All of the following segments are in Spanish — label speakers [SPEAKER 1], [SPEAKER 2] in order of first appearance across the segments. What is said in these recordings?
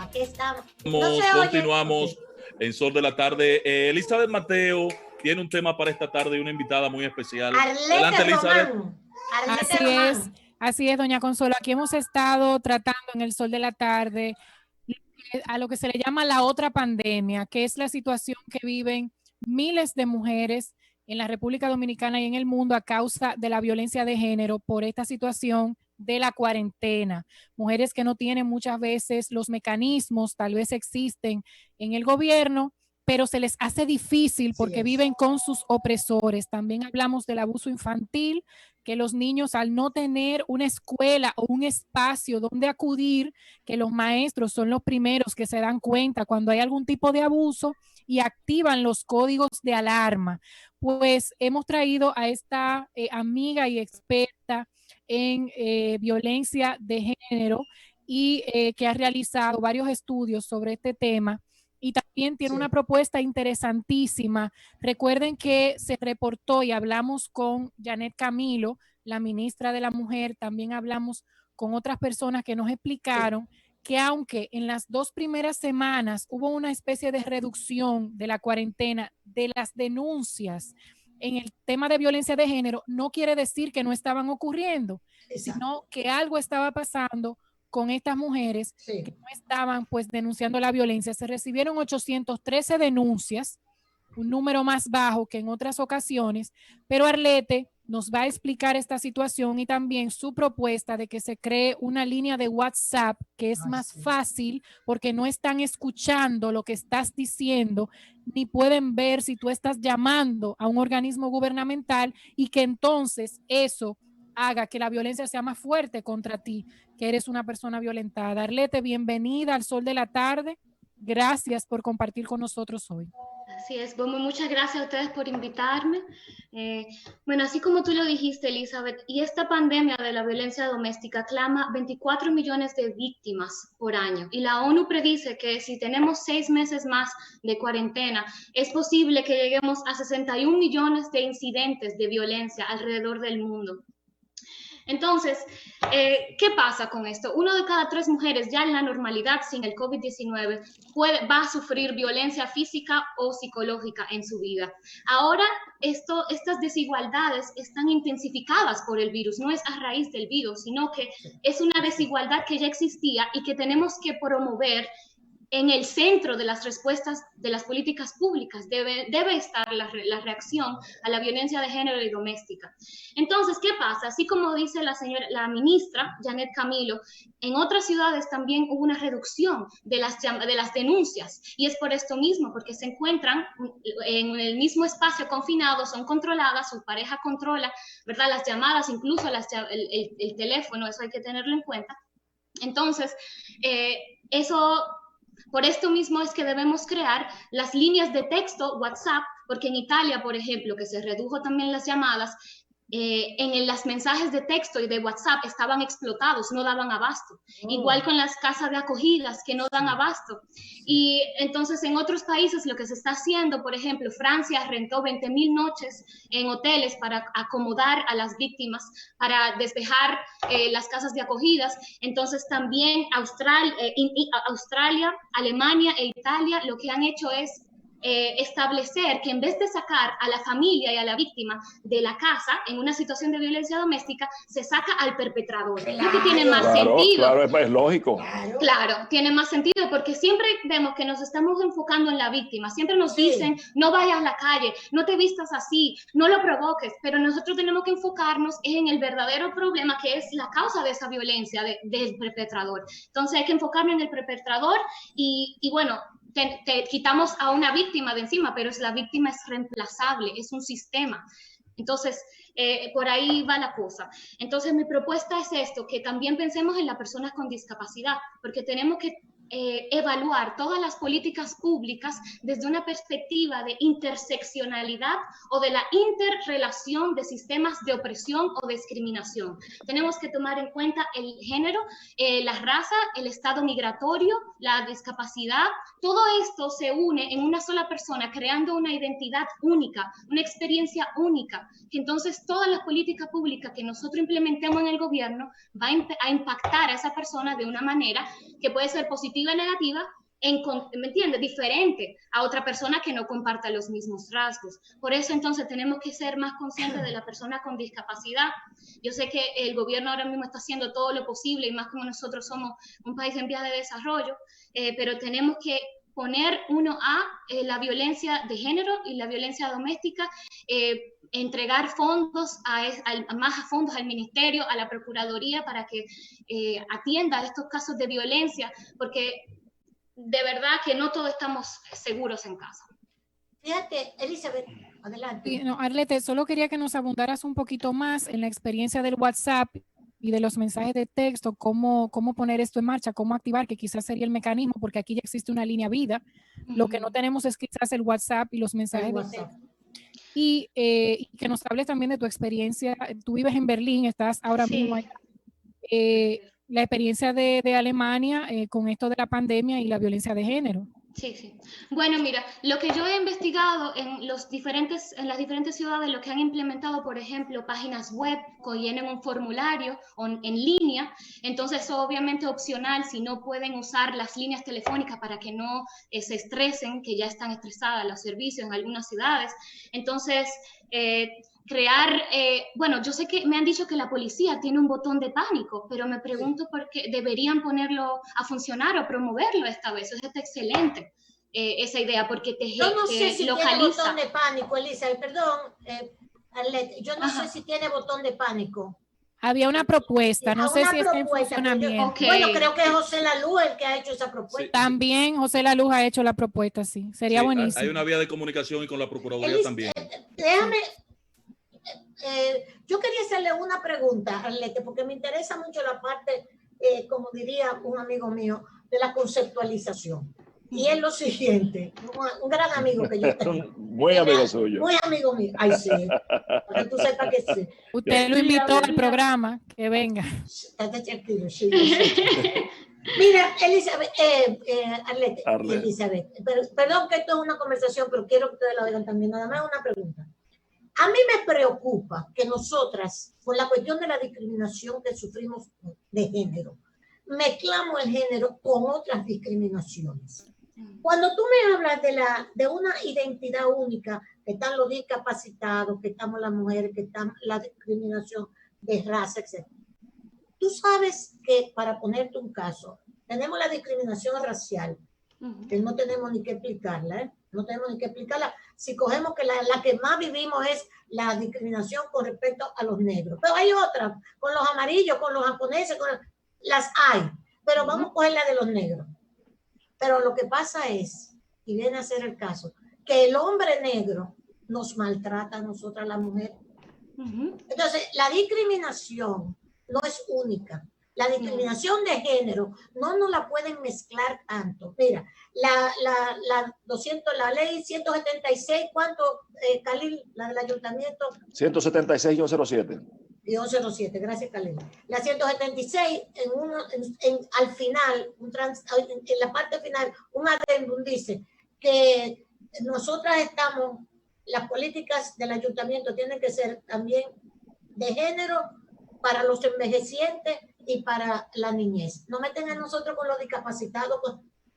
[SPEAKER 1] aquí estamos. No se
[SPEAKER 2] Continuamos
[SPEAKER 1] oye.
[SPEAKER 2] en Sol de la Tarde. Elizabeth Mateo tiene un tema para esta tarde y una invitada muy especial. Adelante, Elizabeth.
[SPEAKER 3] Así es, doña Consuelo. Aquí hemos estado tratando en el Sol de la Tarde a lo que se le llama la otra pandemia, que es la situación que viven miles de mujeres en la República Dominicana y en el mundo a causa de la violencia de género por esta situación de la cuarentena. Mujeres que no tienen muchas veces los mecanismos, tal vez existen en el gobierno, pero se les hace difícil porque viven con sus opresores. También hablamos del abuso infantil, que los niños al no tener una escuela o un espacio donde acudir, que los maestros son los primeros que se dan cuenta cuando hay algún tipo de abuso y activan los códigos de alarma. Pues hemos traído a esta amiga y experta en violencia de género y que ha realizado varios estudios sobre este tema y también tiene una propuesta interesantísima. Recuerden que se reportó y hablamos con Janet Camilo, la ministra de la Mujer, también hablamos con otras personas que nos explicaron que aunque en las 2 primeras semanas hubo una especie de reducción de la cuarentena, de las denuncias en el tema de violencia de género, no quiere decir que no estaban ocurriendo, sino que algo estaba pasando con estas mujeres que no estaban pues denunciando la violencia. Se recibieron 813 denuncias, un número más bajo que en otras ocasiones, pero Arlete nos va a explicar esta situación y también su propuesta de que se cree una línea de WhatsApp que es más fácil porque no están escuchando lo que estás diciendo ni pueden ver si tú estás llamando a un organismo gubernamental y que entonces eso haga que la violencia sea más fuerte contra ti, que eres una persona violentada. Arlete, bienvenida al Sol de la Tarde. Gracias por compartir con nosotros hoy.
[SPEAKER 4] Así es, bueno, muchas gracias a ustedes por invitarme. Bueno, así como tú lo dijiste, Elizabeth, y esta pandemia de la violencia doméstica clama 24 millones de víctimas por año, y la ONU predice que si tenemos 6 meses más de cuarentena, es posible que lleguemos a 61 millones de incidentes de violencia alrededor del mundo. Entonces, ¿qué pasa con esto? 1 de cada 3 mujeres ya en la normalidad sin el COVID-19 va a sufrir violencia física o psicológica en su vida. Ahora, estas desigualdades están intensificadas por el virus, no es a raíz del virus, sino que es una desigualdad que ya existía y que tenemos que promover. En el centro de las respuestas de las políticas públicas debe estar la reacción a la violencia de género y doméstica. Entonces, ¿qué pasa? Así como dice la ministra Janet Camilo, en otras ciudades también hubo una reducción de las denuncias, y es por esto mismo, porque se encuentran en el mismo espacio confinados, son controladas, su pareja controla, ¿verdad? Las llamadas, incluso el teléfono, eso hay que tenerlo en cuenta. Entonces, por esto mismo es que debemos crear las líneas de texto WhatsApp, porque en Italia, por ejemplo, que se redujo también las llamadas, en los mensajes de texto y de WhatsApp estaban explotados, no daban abasto. Igual con las casas de acogidas que no dan abasto. Y entonces en otros países lo que se está haciendo, por ejemplo, Francia rentó 20,000 noches en hoteles para acomodar a las víctimas, para despejar las casas de acogidas. Entonces también Australia, Alemania e Italia lo que han hecho es establecer que en vez de sacar a la familia y a la víctima de la casa en una situación de violencia doméstica, se saca al perpetrador. Lo que tiene más sentido.
[SPEAKER 5] Claro, es lógico.
[SPEAKER 4] Claro, tiene más sentido porque siempre vemos que nos estamos enfocando en la víctima. Siempre nos dicen, no vayas a la calle, no te vistas así, no lo provoques, pero nosotros tenemos que enfocarnos en el verdadero problema que es la causa de esa violencia del perpetrador. Entonces hay que enfocarnos en el perpetrador y bueno, te quitamos a una víctima de encima, pero la víctima es reemplazable, es un sistema. Entonces, por ahí va la cosa. Entonces, mi propuesta es esto, que también pensemos en las personas con discapacidad, porque tenemos que evaluar todas las políticas públicas desde una perspectiva de interseccionalidad o de la interrelación de sistemas de opresión o discriminación. Tenemos que tomar en cuenta el género, la raza, el estado migratorio, la discapacidad. Todo esto se une en una sola persona, creando una identidad única, una experiencia única, que entonces todas las políticas públicas que nosotros implementemos en el gobierno va a impactar a esa persona de una manera que puede ser positiva positiva y negativa, ¿me entiendes? Diferente a otra persona que no comparta los mismos rasgos. Por eso entonces tenemos que ser más conscientes de la persona con discapacidad. Yo sé que el gobierno ahora mismo está haciendo todo lo posible, y más como nosotros somos un país en vías de desarrollo, pero tenemos que poner la violencia de género y la violencia doméstica, entregar fondos más fondos al ministerio, a la Procuraduría, para que atienda estos casos de violencia, porque de verdad que no todos estamos seguros en casa.
[SPEAKER 1] Fíjate, Elizabeth, adelante.
[SPEAKER 3] No, Arlette, solo quería que nos abundaras un poquito más en la experiencia del WhatsApp y de los mensajes de texto, cómo poner esto en marcha, cómo activar, que quizás sería el mecanismo, porque aquí ya existe una línea vida. Lo que no tenemos es quizás el WhatsApp y los mensajes de texto. Y que nos hables también de tu experiencia. Tú vives en Berlín, estás ahora mismo allá. La experiencia de Alemania con esto de la pandemia y la violencia de género.
[SPEAKER 4] Sí. Bueno, mira, lo que yo he investigado en las diferentes ciudades, lo que han implementado, por ejemplo, páginas web que llenen un formulario en línea, entonces eso obviamente opcional si no pueden usar las líneas telefónicas para que no se estresen, que ya están estresadas los servicios en algunas ciudades. Entonces, crear, bueno, yo sé que me han dicho que la policía tiene un botón de pánico, pero me pregunto por qué deberían ponerlo a funcionar o promoverlo esta vez. Eso está excelente, esa idea, porque
[SPEAKER 1] yo no sé si
[SPEAKER 4] localiza.
[SPEAKER 1] Tiene botón de pánico, Elisa, perdón, Arlette, yo no sé si tiene botón de pánico.
[SPEAKER 3] Había una propuesta, no sé si está en funcionamiento.
[SPEAKER 1] Bueno, creo que es José Laluz el que ha hecho esa propuesta.
[SPEAKER 2] Sí.
[SPEAKER 3] También José Laluz ha hecho la propuesta, sí. Sería buenísimo.
[SPEAKER 2] Hay una vía de comunicación y con la Procuraduría también.
[SPEAKER 1] Déjame... yo quería hacerle una pregunta, Arlette, porque me interesa mucho la parte, como diría un amigo mío, de la conceptualización. Y es lo siguiente, un gran amigo que yo tengo.
[SPEAKER 5] Muy amigo suyo.
[SPEAKER 1] Muy amigo mío. Ay, sí. Para que tú sepas que sí.
[SPEAKER 3] Usted lo invitó al programa, que venga.
[SPEAKER 1] Estate tranquilo, sí. Mira, Elizabeth, Arlette, Elizabeth, perdón que esto es una conversación, pero quiero que ustedes la oigan también. Nada más una pregunta. A mí me preocupa que nosotras, por la cuestión de la discriminación que sufrimos de género, mezclamos el género con otras discriminaciones. Cuando tú me hablas de una identidad única, que están los discapacitados, que estamos las mujeres, que está la discriminación de raza, etc. Tú sabes que, para ponerte un caso, tenemos la discriminación racial, que no tenemos ni que explicarla, ¿eh? No tenemos ni que explicarla. Si cogemos que la que más vivimos es la discriminación con respecto a los negros. Pero hay otras, con los amarillos, con los japoneses, las hay. Pero vamos a coger la de los negros. Pero lo que pasa es, y viene a ser el caso, que el hombre negro nos maltrata a nosotras las mujeres. Entonces, la discriminación no es única. La discriminación de género no nos la pueden mezclar tanto. Mira, la ley 176, ¿cuánto, Khalil, la del ayuntamiento?
[SPEAKER 5] 176-07.
[SPEAKER 1] Y 07, gracias, Khalil. La 176, al final, en la parte final, un adendum dice que nosotras las políticas del ayuntamiento tienen que ser también de género para los envejecientes y para la niñez. No meten a nosotros con los discapacitados.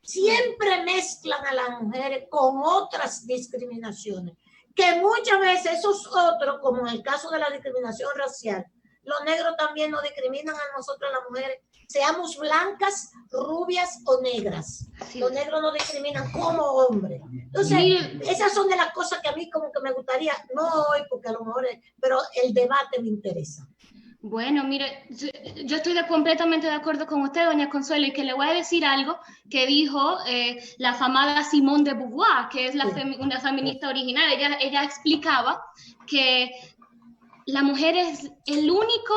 [SPEAKER 1] Siempre mezclan a las mujeres con otras discriminaciones, que muchas veces esos otros, como en el caso de la discriminación racial, los negros también nos discriminan a nosotros las mujeres, seamos blancas, rubias o negras. Los negros nos discriminan como hombres. Entonces, esas son de las cosas que a mí como que me gustaría, no hoy, porque a lo mejor, pero el debate me interesa.
[SPEAKER 4] Bueno, mire, yo estoy completamente de acuerdo con usted, doña Consuelo, y que le voy a decir algo que dijo la famada Simone de Beauvoir, que es una feminista original. Ella explicaba que la mujer es el único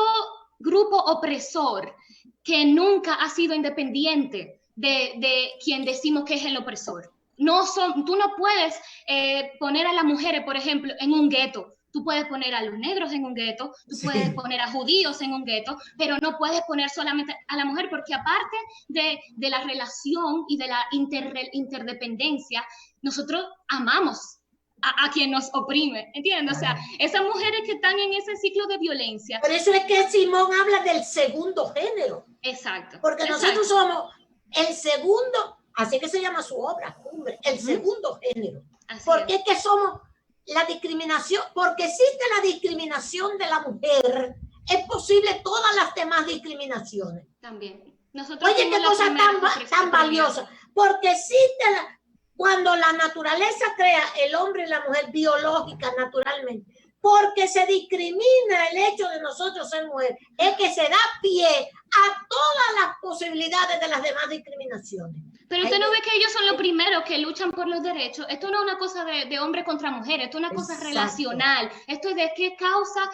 [SPEAKER 4] grupo opresor que nunca ha sido independiente de quien decimos que es el opresor. Tú no puedes poner a las mujeres, por ejemplo, en un gueto. Tú puedes poner a los negros en un gueto, tú puedes poner a judíos en un gueto, pero no puedes poner solamente a la mujer, porque aparte de la relación y de la interdependencia, nosotros amamos a quien nos oprime, ¿entiendes? O sea, esas mujeres que están en ese ciclo de violencia.
[SPEAKER 1] Por eso es que Simón habla del segundo género.
[SPEAKER 4] Exacto.
[SPEAKER 1] Porque nosotros somos El segundo, así que se llama su obra, Cumbre, el segundo género. Porque es que somos la discriminación, porque existe la discriminación de la mujer, es posible todas las demás discriminaciones.
[SPEAKER 4] También. Nosotros
[SPEAKER 1] oye, qué cosa tan valiosa, porque existe cuando la naturaleza crea el hombre y la mujer biológica naturalmente, porque se discrimina el hecho de nosotros ser mujeres, es que se da pie a todas las posibilidades de las demás discriminaciones.
[SPEAKER 4] Pero usted no ve que ellos son los primeros que luchan por los derechos. Esto no es una cosa de hombre contra mujer, esto es una cosa relacional. Esto es de qué causa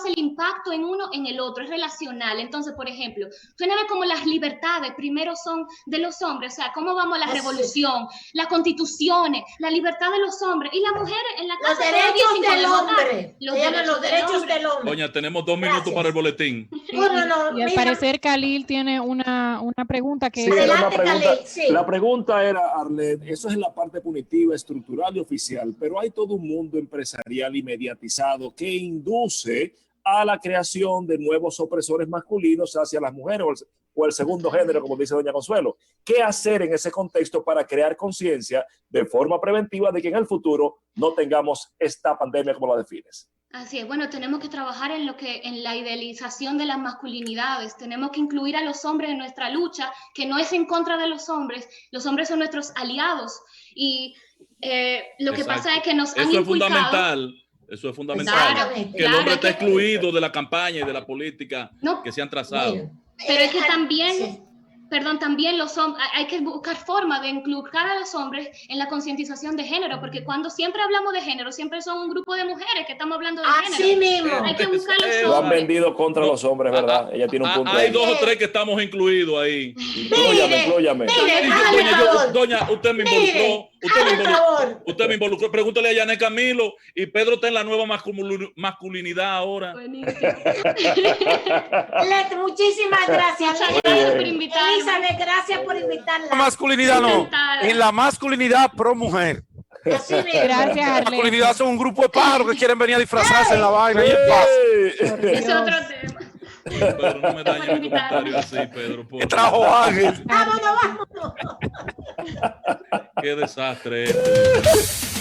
[SPEAKER 4] el impacto en uno en el otro, es relacional. Entonces, por ejemplo, usted no ve como las libertades primero son de los hombres, o sea, cómo vamos a la revolución, las constituciones, la libertad de los hombres y las mujeres en la casa.
[SPEAKER 1] Los derechos del hombre. Los derechos del hombre.
[SPEAKER 2] Doña, tenemos 2 minutos para el boletín.
[SPEAKER 3] Y al parecer Khalil tiene una pregunta que...
[SPEAKER 5] Sí,
[SPEAKER 1] adelante, Khalil. Sí.
[SPEAKER 5] La pregunta era, Arlet, eso es la parte punitiva, estructural y oficial, pero hay todo un mundo empresarial y mediatizado que induce a la creación de nuevos opresores masculinos hacia las mujeres o el segundo género, como dice doña Consuelo. ¿Qué hacer en ese contexto para crear conciencia de forma preventiva de que en el futuro no tengamos esta pandemia como la defines?
[SPEAKER 4] Así es, bueno, tenemos que trabajar en la idealización de las masculinidades, tenemos que incluir a los hombres en nuestra lucha, que no es en contra de los hombres son nuestros aliados, y lo que pasa es que nos han inculcado...
[SPEAKER 2] Eso es fundamental, que el hombre esté excluido de la campaña y de la política que se han trazado.
[SPEAKER 4] Pero es que también... también los hombres, hay que buscar forma de incluir a los hombres en la concientización de género, porque cuando siempre hablamos de género, siempre son un grupo de mujeres que estamos hablando de género.
[SPEAKER 1] Así mismo.
[SPEAKER 4] Hay que buscar los hombres.
[SPEAKER 5] Lo han vendido contra los hombres, ¿verdad? Ella tiene un punto
[SPEAKER 2] Hay
[SPEAKER 5] ahí.
[SPEAKER 2] 2 o 3 que estamos incluidos ahí.
[SPEAKER 5] Inclúyame.
[SPEAKER 2] Doña, usted me involucró. Usted me involucró. Pregúntale a Yané Camilo, y Pedro está en la nueva masculinidad ahora.
[SPEAKER 4] Buenísimo.
[SPEAKER 1] Muchísimas gracias.
[SPEAKER 4] Muchas gracias por invitarme.
[SPEAKER 1] Elizabeth, gracias por invitarla.
[SPEAKER 6] La masculinidad no, en la masculinidad pro mujer.
[SPEAKER 1] Así mismo.
[SPEAKER 3] Gracias,
[SPEAKER 6] La
[SPEAKER 3] Arlet.
[SPEAKER 6] masculinidad son un grupo de pájaros que quieren venir a disfrazarse en la vaina y en paz.
[SPEAKER 4] Es otro tema.
[SPEAKER 2] Pedro, no me dañes mi comentario así, Pedro.
[SPEAKER 6] Que trajo Ángel.
[SPEAKER 1] Vámonos.
[SPEAKER 2] Qué desastre este.